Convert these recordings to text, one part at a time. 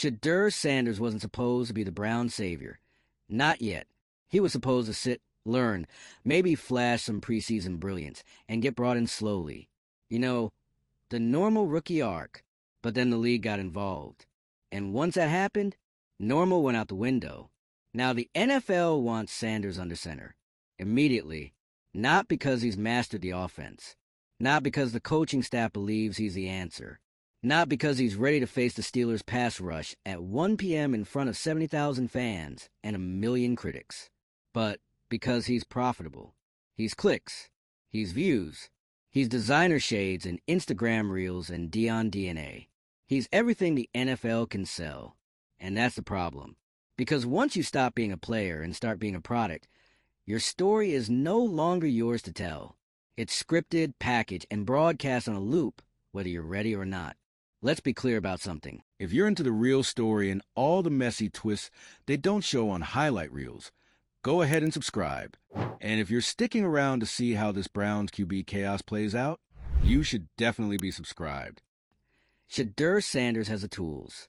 Shedeur Sanders wasn't supposed to be the Brown savior. Not yet. He was supposed to sit, learn, maybe flash some preseason brilliance, and get brought in slowly. You know, the normal rookie arc. But then the league got involved. And once that happened, normal went out the window. Now the NFL wants Sanders under center. Immediately. Not because he's mastered the offense. Not because the coaching staff believes he's the answer. Not because he's ready to face the Steelers' pass rush at 1 p.m. in front of 70,000 fans and a million critics. But because he's profitable. He's clicks. He's views. He's designer shades and Instagram reels and Dion DNA. He's everything the NFL can sell. And that's the problem. Because once you stop being a player and start being a product, your story is no longer yours to tell. It's scripted, packaged, and broadcast on a loop, whether you're ready or not. Let's be clear about something. If you're into the real story and all the messy twists they don't show on highlight reels, go ahead and subscribe. And if you're sticking around to see how this Browns QB chaos plays out, you should definitely be subscribed. Shedeur Sanders has the tools.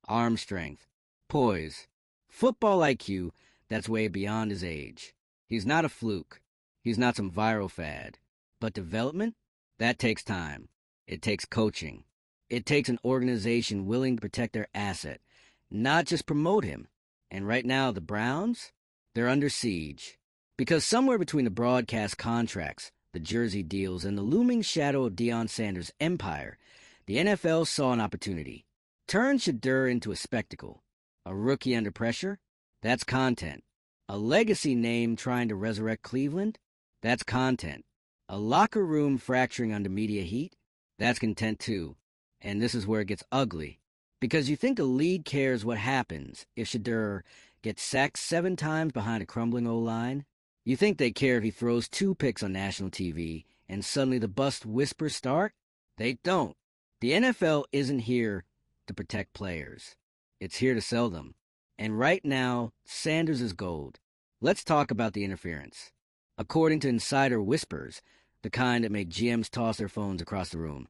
Arm strength, poise, football IQ that's way beyond his age. He's not a fluke. He's not some viral fad. But development? That takes time. It takes coaching. It takes an organization willing to protect their asset, not just promote him. And right now, the Browns, they're under siege. Because somewhere between the broadcast contracts, the jersey deals, and the looming shadow of Deion Sanders' empire, the NFL saw an opportunity. Turn Shedeur into a spectacle. A rookie under pressure? That's content. A legacy name trying to resurrect Cleveland? That's content. A locker room fracturing under media heat? That's content too. And this is where it gets ugly. Because you think the league cares what happens if Shedeur gets sacked 7 times behind a crumbling O-line? You think they care if he throws 2 picks on national TV and suddenly the bust whispers start? They don't. The NFL isn't here to protect players. It's here to sell them. And right now, Sanders is gold. Let's talk about the interference. According to insider whispers, the kind that make GMs toss their phones across the room,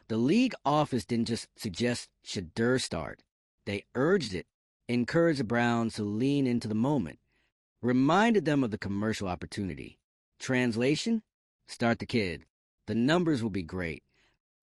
the league office didn't just suggest Shedeur start. They urged it, encouraged the Browns to lean into the moment, reminded them of the commercial opportunity. Translation? Start the kid. The numbers will be great.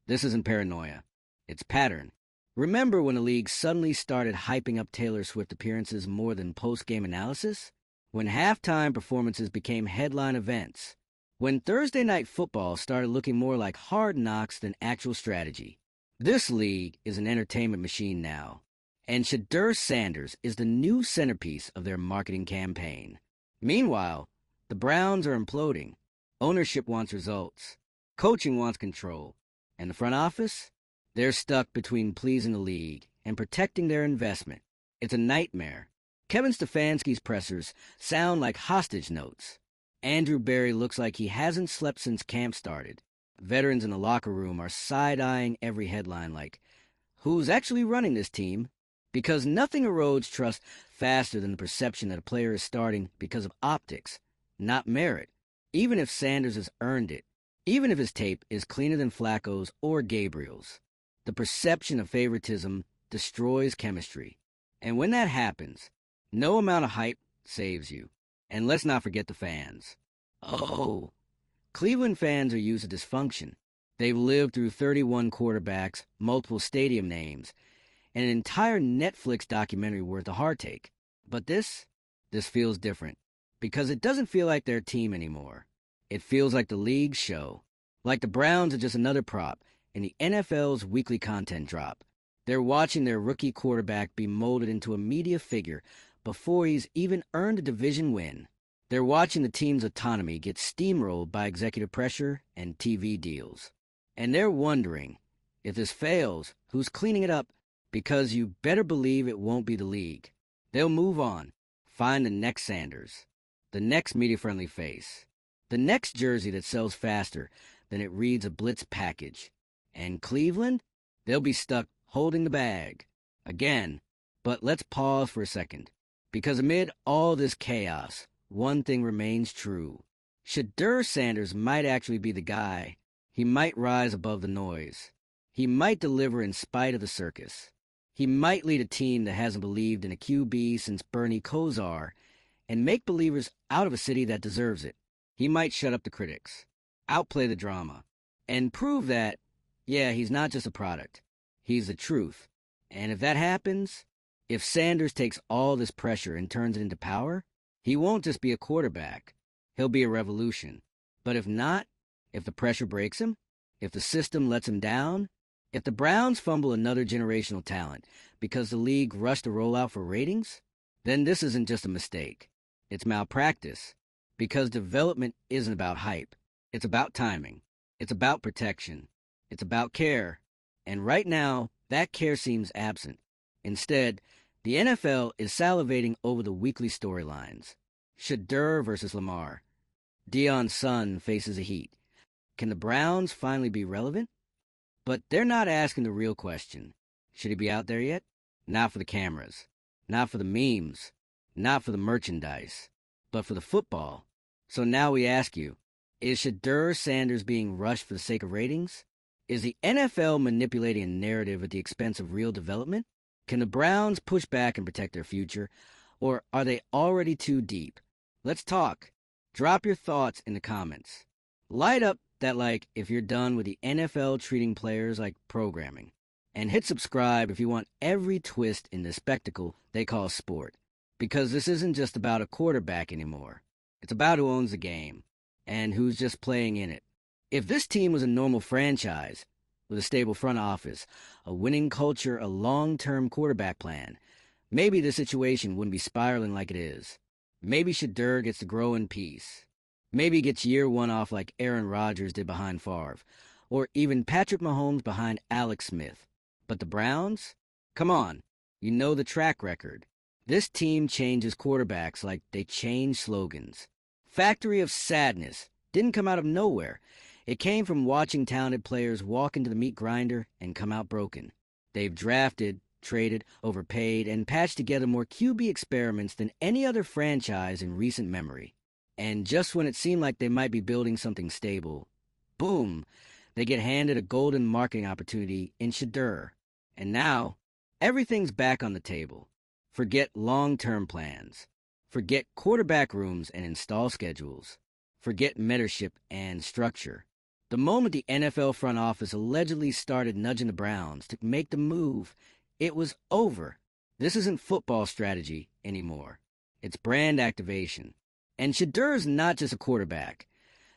This isn't paranoia. It's pattern. Remember when the league suddenly started hyping up Taylor Swift appearances more than post-game analysis? When halftime performances became headline events? When Thursday Night Football started looking more like hard knocks than actual strategy? This league is an entertainment machine now. And Shedeur Sanders is the new centerpiece of their marketing campaign. Meanwhile, the Browns are imploding. Ownership wants results. Coaching wants control. And the front office? They're stuck between pleasing the league and protecting their investment. It's a nightmare. Kevin Stefanski's pressers sound like hostage notes. Andrew Berry looks like he hasn't slept since camp started. Veterans in the locker room are side-eyeing every headline like, who's actually running this team? Because nothing erodes trust faster than the perception that a player is starting because of optics, not merit, even if Sanders has earned it, even if his tape is cleaner than Flacco's or Gabriel's. The perception of favoritism destroys chemistry. And when that happens, no amount of hype saves you. And let's not forget the fans. Oh, Cleveland fans are used to dysfunction. They've lived through 31 quarterbacks, multiple stadium names, and an entire Netflix documentary worth of heartache. But this feels different. Because it doesn't feel like their team anymore. It feels like the league show. Like the Browns are just another prop in the NFL's weekly content drop. They're watching their rookie quarterback be molded into a media figure before he's even earned a division win. They're watching the team's autonomy get steamrolled by executive pressure and TV deals. And they're wondering, if this fails, who's cleaning it up? Because you better believe it won't be the league. They'll move on, find the next Sanders, the next media-friendly face, the next jersey that sells faster than it reads a blitz package. And Cleveland? They'll be stuck holding the bag. Again. But let's pause for a second. Because amid all this chaos, one thing remains true. Shedeur Sanders might actually be the guy. He might rise above the noise. He might deliver in spite of the circus. He might lead a team that hasn't believed in a QB since Bernie Kosar and make believers out of a city that deserves it. He might shut up the critics, outplay the drama, and prove that, yeah, he's not just a product. He's the truth. And if that happens, if Sanders takes all this pressure and turns it into power, he won't just be a quarterback. He'll be a revolution. But if not, if the pressure breaks him, if the system lets him down, if the Browns fumble another generational talent because the league rushed to roll out for ratings, then this isn't just a mistake. It's malpractice. Because development isn't about hype. It's about timing. It's about protection. It's about care. And right now, that care seems absent. Instead, the NFL is salivating over the weekly storylines. Shedeur versus Lamar. Deion's son faces the heat. Can the Browns finally be relevant? But they're not asking the real question. Should he be out there yet? Not for the cameras. Not for the memes. Not for the merchandise. But for the football. So now we ask you, is Shedeur Sanders being rushed for the sake of ratings? Is the NFL manipulating a narrative at the expense of real development? Can the Browns push back and protect their future? Or are they already too deep? Let's talk. Drop your thoughts in the comments. Light up that like if you're done with the NFL treating players like programming. And hit subscribe if you want every twist in the spectacle they call sport. Because this isn't just about a quarterback anymore. It's about who owns the game and who's just playing in it. If this team was a normal franchise with a stable front office, a winning culture, a long-term quarterback plan, maybe the situation wouldn't be spiraling like it is. Maybe Shedeur gets to grow in peace. Maybe he gets year one off like Aaron Rodgers did behind Favre, or even Patrick Mahomes behind Alex Smith. But the Browns? Come on, you know the track record. This team changes quarterbacks like they change slogans. Factory of Sadness didn't come out of nowhere. It came from watching talented players walk into the meat grinder and come out broken. They've drafted, traded, overpaid, and patched together more QB experiments than any other franchise in recent memory. And just when it seemed like they might be building something stable, boom, they get handed a golden marketing opportunity in Shedeur. And now, everything's back on the table. Forget long-term plans. Forget quarterback rooms and install schedules. Forget mentorship and structure. The moment the NFL front office allegedly started nudging the Browns to make the move, it was over. This isn't football strategy anymore. It's brand activation. And Shedeur's not just a quarterback.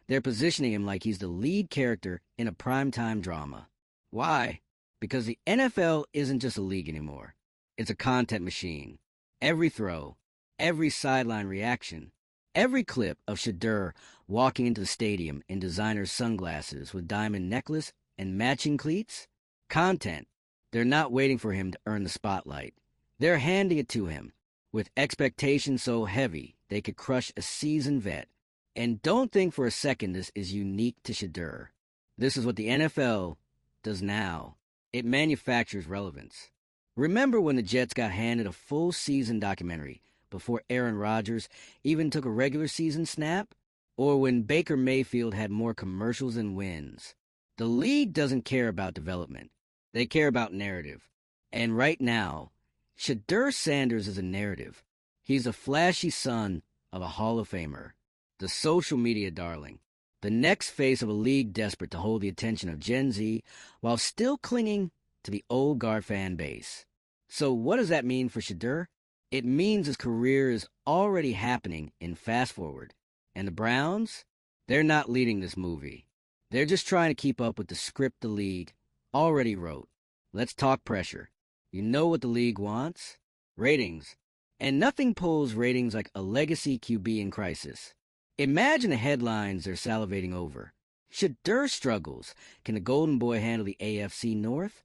They're positioning him like he's the lead character in a primetime drama. Why? Because the NFL isn't just a league anymore. It's a content machine. Every throw, every sideline reaction, every clip of Shedeur walking into the stadium in designer sunglasses with diamond necklace and matching cleats, content. They're not waiting for him to earn the spotlight. They're handing it to him with expectations so heavy they could crush a seasoned vet. And don't think for a second this is unique to Shedeur. This is what the NFL does now. It manufactures relevance. Remember when the Jets got handed a full season documentary before Aaron Rodgers even took a regular season snap? Or when Baker Mayfield had more commercials than wins? The league doesn't care about development. They care about narrative. And right now, Shedeur Sanders is a narrative. He's the flashy son of a Hall of Famer, the social media darling, the next face of a league desperate to hold the attention of Gen Z while still clinging to the old guard fan base. So what does that mean for Shedeur? It means his career is already happening in fast forward. And the Browns? They're not leading this movie. They're just trying to keep up with the script the league already wrote. Let's talk pressure. You know what the league wants? Ratings. And nothing pulls ratings like a legacy QB in crisis. Imagine the headlines they're salivating over. Shedeur struggles. Can the Golden Boy handle the AFC North?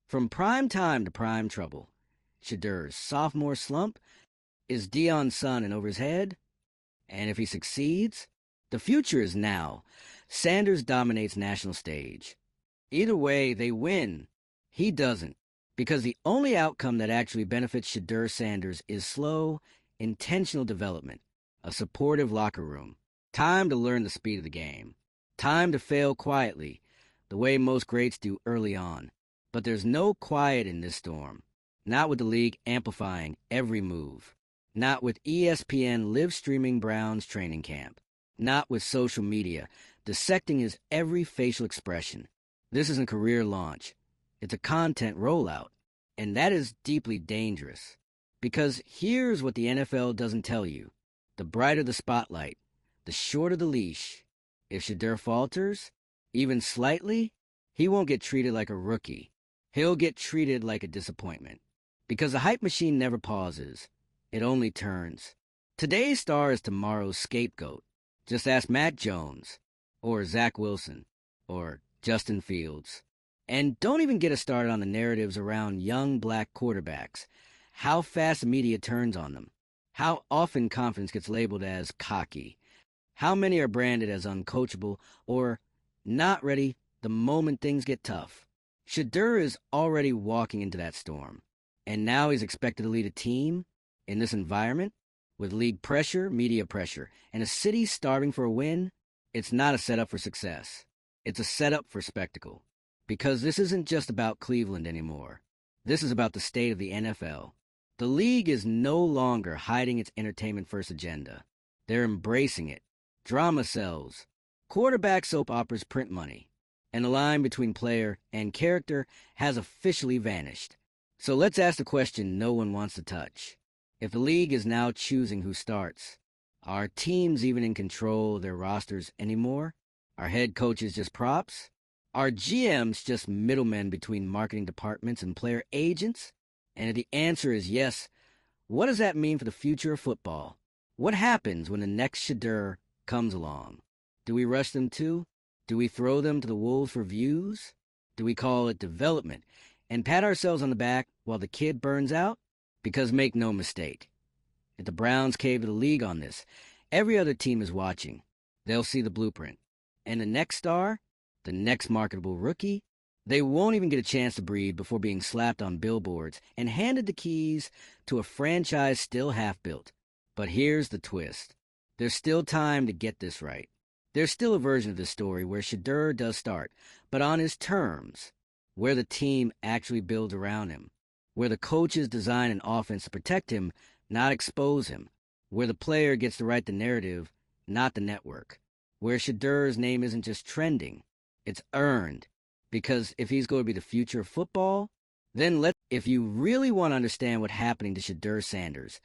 From prime time to prime trouble. Shedeur's sophomore slump? Is Deion's son in over his head? And if he succeeds? The future is now. Sanders dominates national stage. Either way, they win. He doesn't. Because the only outcome that actually benefits Shedeur Sanders is slow, intentional development. A supportive locker room. Time to learn the speed of the game. Time to fail quietly, the way most greats do early on. But there's no quiet in this storm. Not with the league amplifying every move. Not with ESPN live streaming Brown's training camp. Not with social media dissecting his every facial expression. This isn't a career launch. It's a content rollout. And that is deeply dangerous. Because here's what the NFL doesn't tell you. The brighter the spotlight, the shorter the leash. If Shedeur falters, even slightly, he won't get treated like a rookie. He'll get treated like a disappointment. Because the hype machine never pauses. It only turns. Today's star is tomorrow's scapegoat. Just ask Mac Jones, or Zach Wilson, or Justin Fields. And don't even get us started on the narratives around young black quarterbacks, how fast the media turns on them, how often confidence gets labeled as cocky, how many are branded as uncoachable or not ready the moment things get tough. Shedeur is already walking into that storm, and now he's expected to lead a team in this environment with league pressure, media pressure, and a city starving for a win. It's not a setup for success. It's a setup for spectacle. Because this isn't just about Cleveland anymore. This is about the state of the NFL. The league is no longer hiding its entertainment-first agenda. They're embracing it. Drama sells. Quarterback soap operas print money. And the line between player and character has officially vanished. So let's ask the question no one wants to touch. If the league is now choosing who starts, are teams even in control of their rosters anymore? Are head coaches just props? Are GMs just middlemen between marketing departments and player agents? And if the answer is yes, what does that mean for the future of football? What happens when the next Shedeur comes along? Do we rush them too? Do we throw them to the wolves for views? Do we call it development and pat ourselves on the back while the kid burns out? Because make no mistake, if the Browns cave to the league on this, every other team is watching. They'll see the blueprint. And the next star, the next marketable rookie, they won't even get a chance to breathe before being slapped on billboards and handed the keys to a franchise still half-built. But here's the twist. There's still time to get this right. There's still a version of this story where Shedeur does start, but on his terms, where the team actually builds around him, where the coaches design an offense to protect him, not expose him, where the player gets to write the narrative, not the network, where Shedeur's name isn't just trending, it's earned. Because if he's going to be the future of football, then if you really want to understand what's happening to Shedeur Sanders,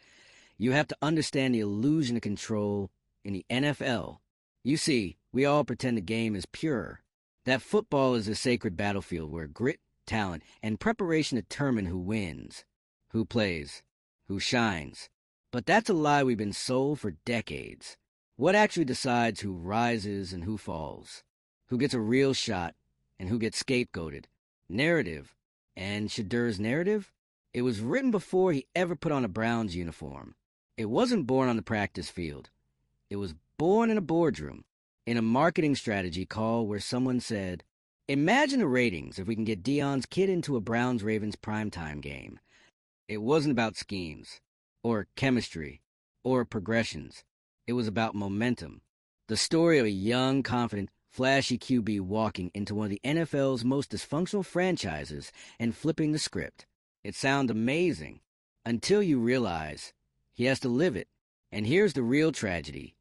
you have to understand the illusion of control in the NFL. You see, we all pretend the game is pure, that football is a sacred battlefield where grit, talent, and preparation determine who wins, who plays, who shines. But that's a lie we've been sold for decades. What actually decides who rises and who falls? Who gets a real shot and who gets scapegoated? Narrative. And Shedeur's narrative? It was written before he ever put on a Browns uniform. It wasn't born on the practice field. It was born in a boardroom, in a marketing strategy call where someone said, imagine the ratings if we can get Dion's kid into a Browns-Ravens primetime game. It wasn't about schemes, or chemistry, or progressions. It was about momentum. The story of a young, confident, flashy QB walking into one of the NFL's most dysfunctional franchises and flipping the script. It sounds amazing, until you realize he has to live it. And here's the real tragedy.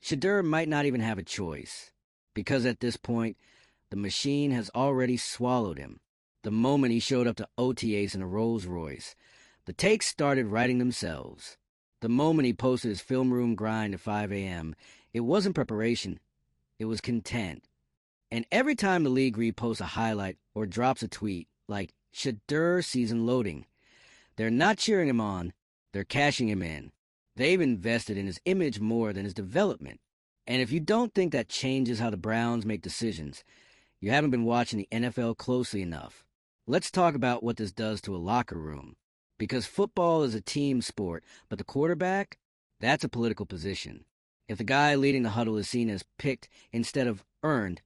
Shedeur might not even have a choice, because at this point, the machine has already swallowed him. The moment he showed up to OTAs in a Rolls Royce, the takes started writing themselves. The moment he posted his film room grind at 5 a.m., it wasn't preparation, it was content. And every time the league reposts a highlight or drops a tweet like Shedeur season loading, they're not cheering him on, they're cashing him in. They've invested in his image more than his development. And if you don't think that changes how the Browns make decisions, you haven't been watching the NFL closely enough. Let's talk about what this does to a locker room. Because football is a team sport, but the quarterback, that's a political position. If the guy leading the huddle is seen as picked instead of earned,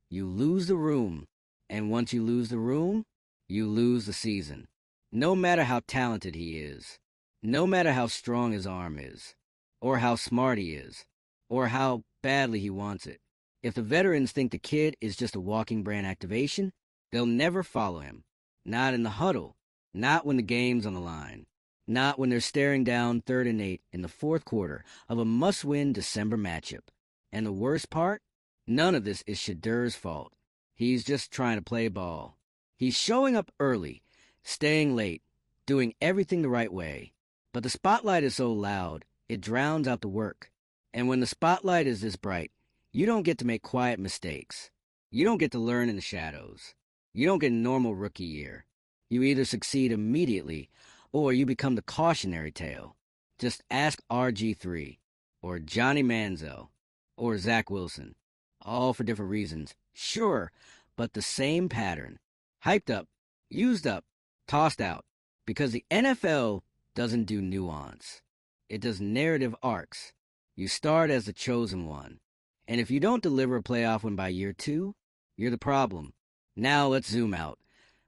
you lose the room. And once you lose the room, you lose the season. No matter how talented he is, no matter how strong his arm is, or how smart he is, or how badly he wants it. If the veterans think the kid is just a walking brand activation, they'll never follow him. Not in the huddle, Not when the game's on the line. Not when they're staring down 3rd and 8 in the fourth quarter of a must-win December matchup. And the worst part? None of this is Shedeur's fault. He's just trying to play ball. He's showing up early, staying late, doing everything the right way. But the spotlight is so loud, it drowns out the work. And when the spotlight is this bright, you don't get to make quiet mistakes. You don't get to learn in the shadows. You don't get a normal rookie year. You either succeed immediately, or you become the cautionary tale. Just ask RG3, or Johnny Manziel, or Zach Wilson. All for different reasons, sure, but the same pattern. Hyped up, used up, tossed out. Because the NFL doesn't do nuance. It does narrative arcs. You start as the chosen one. And if you don't deliver a playoff win by year 2, you're the problem. Now let's zoom out,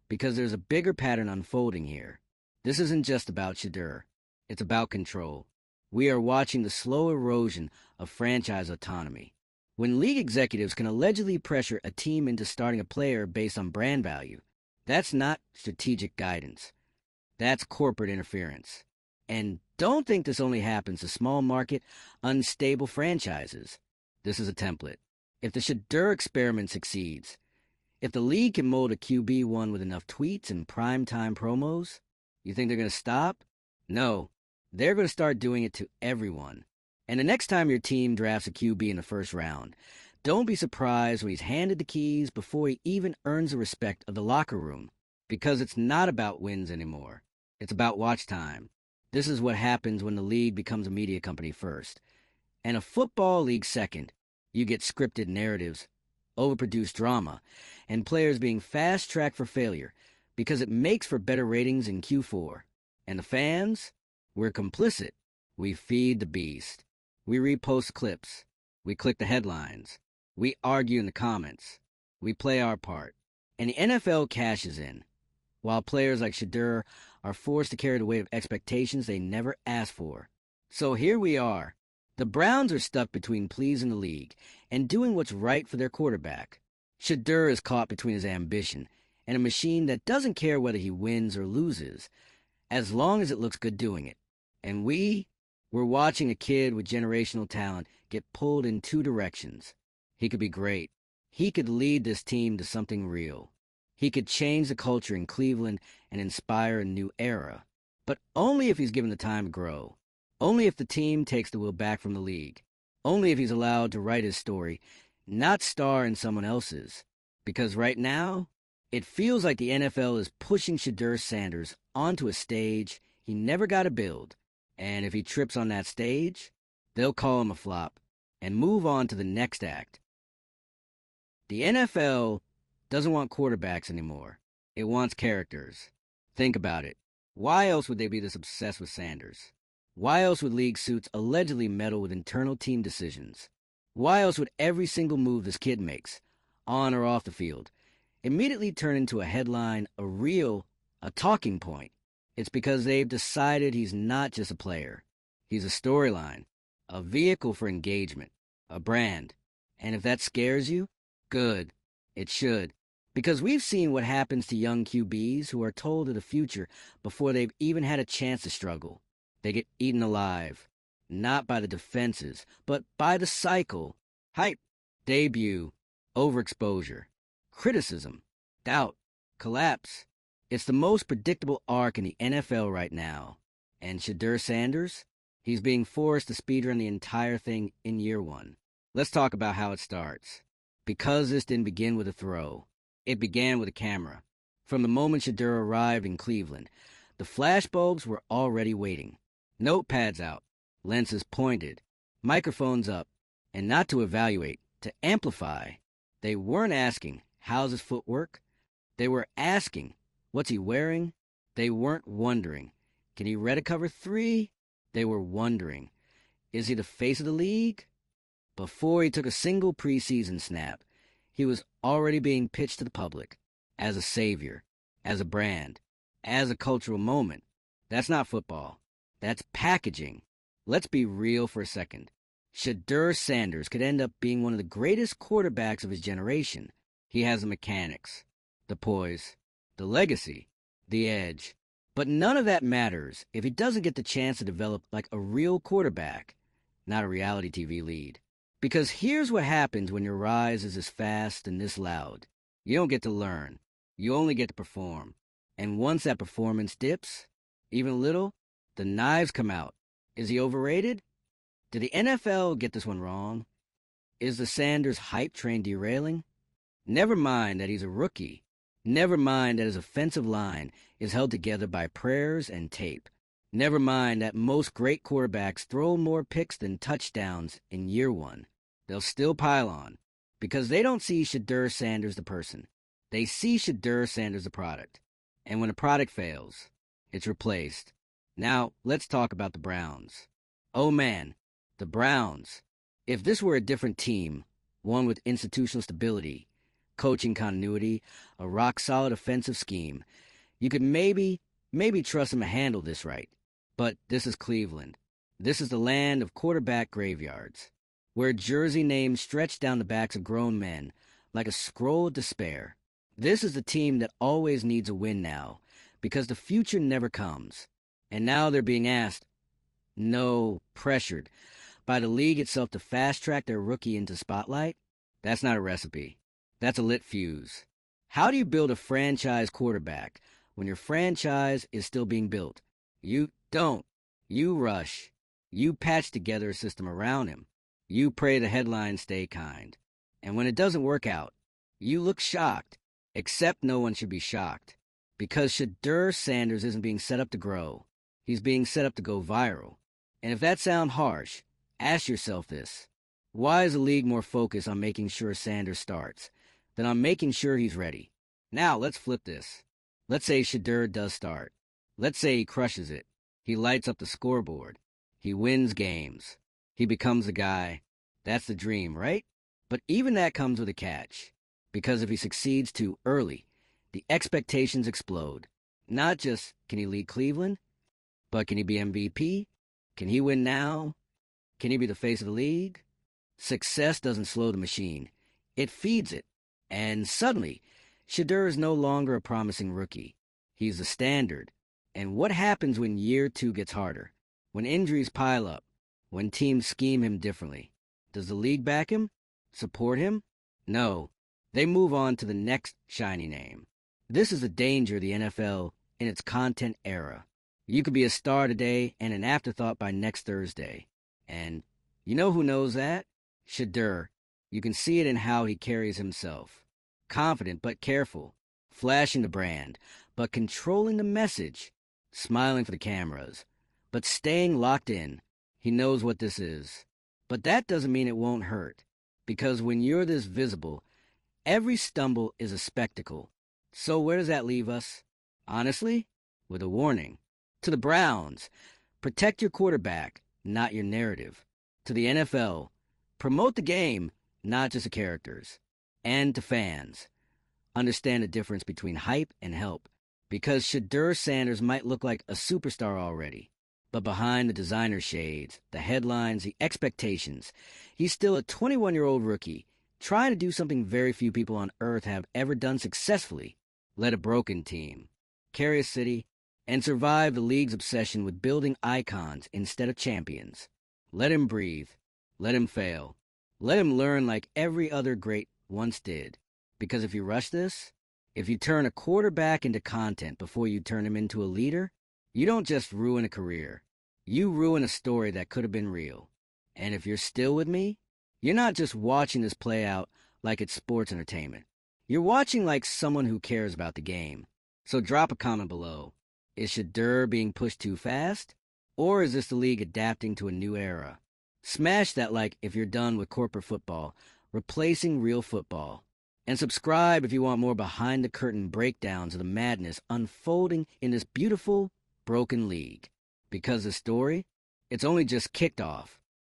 because there's a bigger pattern unfolding here. This isn't just about Shedeur. It's about control. We are watching the slow erosion of franchise autonomy. When league executives can allegedly pressure a team into starting a player based on brand value, that's not strategic guidance. That's corporate interference. And don't think this only happens to small market, unstable franchises. This is a template. If the Shedeur experiment succeeds, if the league can mold a QB1 with enough tweets and primetime promos, you think they're going to stop? No. They're going to start doing it to everyone. And the next time your team drafts a QB in the first round, don't be surprised when he's handed the keys before he even earns the respect of the locker room. Because it's not about wins anymore. It's about watch time. This is what happens when the league becomes a media company first. And a football league second. You get scripted narratives, overproduced drama, and players being fast-tracked for failure because it makes for better ratings in Q4. And the fans? We're complicit. We feed the beast. We repost clips. We click the headlines. We argue in the comments. We play our part. And the NFL cashes in, while players like Shedeur are forced to carry the weight of expectations they never asked for. So here we are. The Browns are stuck between pleasing the league and doing what's right for their quarterback. Shedeur is caught between his ambition and a machine that doesn't care whether he wins or loses, as long as it looks good doing it. And we're watching a kid with generational talent get pulled in 2 directions. He could be great. He could lead this team to something real. He could change the culture in Cleveland and inspire a new era. But only if he's given the time to grow. Only if the team takes the wheel back from the league. Only if he's allowed to write his story, not star in someone else's. Because right now, it feels like the NFL is pushing Shedeur Sanders onto a stage he never got to build. And if he trips on that stage, they'll call him a flop and move on to the next act. The NFL doesn't want quarterbacks anymore. It wants characters. Think about it. Why else would they be this obsessed with Sanders? Why else would league suits allegedly meddle with internal team decisions? Why else would every single move this kid makes, on or off the field, immediately turn into a headline, a reel, a talking point? It's because they've decided he's not just a player. He's a storyline, a vehicle for engagement, a brand. And if that scares you, good. It should. Because we've seen what happens to young QBs who are told of the future before they've even had a chance to struggle. They get eaten alive, not by the defenses, but by the cycle. Hype, debut, overexposure, criticism, doubt, collapse. It's the most predictable arc in the NFL right now. And Shedeur Sanders? He's being forced to speedrun the entire thing in year 1. Let's talk about how it starts. Because this didn't begin with a throw. It began with a camera. From the moment Shedeur arrived in Cleveland, the flashbulbs were already waiting. Notepads out, lenses pointed, microphones up, and not to evaluate, to amplify. They weren't asking, how's his footwork? They were asking, what's he wearing? They weren't wondering, can he read a cover 3? They were wondering, is he the face of the league? Before he took a single preseason snap, he was already being pitched to the public as a savior, as a brand, as a cultural moment. That's not football. That's packaging. Let's be real for a second. Shedeur Sanders could end up being one of the greatest quarterbacks of his generation. He has the mechanics, the poise, the legacy, the edge. But none of that matters if he doesn't get the chance to develop like a real quarterback, not a reality TV lead. Because here's what happens when your rise is this fast and this loud. You don't get to learn. You only get to perform. And once that performance dips, even a little, the knives come out. Is he overrated? Did the NFL get this one wrong? Is the Sanders hype train derailing? Never mind that he's a rookie. Never mind that his offensive line is held together by prayers and tape. Never mind that most great quarterbacks throw more picks than touchdowns in year one. They'll still pile on because they don't see Shedeur Sanders the person. They see Shedeur Sanders the product. And when a product fails, it's replaced. Now, let's talk about the Browns. Oh man, the Browns. If this were a different team, one with institutional stability, coaching continuity, a rock-solid offensive scheme, you could maybe trust them to handle this right. But this is Cleveland. This is the land of quarterback graveyards, where jersey names stretch down the backs of grown men like a scroll of despair. This is the team that always needs a win now, because the future never comes. And now they're being asked, no, pressured, by the league itself to fast-track their rookie into spotlight. That's not a recipe. That's a lit fuse. How do you build a franchise quarterback when your franchise is still being built? You don't. You rush. You patch together a system around him. You pray the headlines stay kind. And when it doesn't work out, you look shocked. Except no one should be shocked. Because Shedeur Sanders isn't being set up to grow. He's being set up to go viral. And if that sounds harsh, ask yourself this. Why is the league more focused on making sure Sanders starts than on making sure he's ready? Now, let's flip this. Let's say Shedeur does start. Let's say he crushes it. He lights up the scoreboard. He wins games. He becomes the guy. That's the dream, right? But even that comes with a catch. Because if he succeeds too early, the expectations explode. Not just, can he lead Cleveland? But can he be MVP? Can he win now? Can he be the face of the league? Success doesn't slow the machine. It feeds it. And suddenly, Shedeur is no longer a promising rookie. He's the standard. And what happens when year two gets harder? When injuries pile up? When teams scheme him differently? Does the league back him? Support him? No. They move on to the next shiny name. This is the danger of the NFL in its content era. You could be a star today and an afterthought by next Thursday. And you know who knows that? Shedeur. You can see it in how he carries himself. Confident but careful. Flashing the brand, but controlling the message. Smiling for the cameras, but staying locked in. He knows what this is. But that doesn't mean it won't hurt. Because when you're this visible, every stumble is a spectacle. So where does that leave us? Honestly, with a warning. To the Browns, protect your quarterback, not your narrative. To the NFL, promote the game, not just the characters. And to fans, understand the difference between hype and help. Because Shedeur Sanders might look like a superstar already, but behind the designer shades, the headlines, the expectations, he's still a 21-year-old rookie trying to do something very few people on earth have ever done successfully. Lead a broken team, carry a city, and survive the league's obsession with building icons instead of champions. Let him breathe. Let him fail. Let him learn like every other great once did. Because if you rush this, if you turn a quarterback into content before you turn him into a leader, you don't just ruin a career. You ruin a story that could have been real. And if you're still with me, you're not just watching this play out like it's sports entertainment. You're watching like someone who cares about the game. So drop a comment below. Is Shedeur being pushed too fast? Or is this the league adapting to a new era? Smash that like if you're done with corporate football, replacing real football. And subscribe if you want more behind-the-curtain breakdowns of the madness unfolding in this beautiful, broken league. Because the story, it's only just kicked off.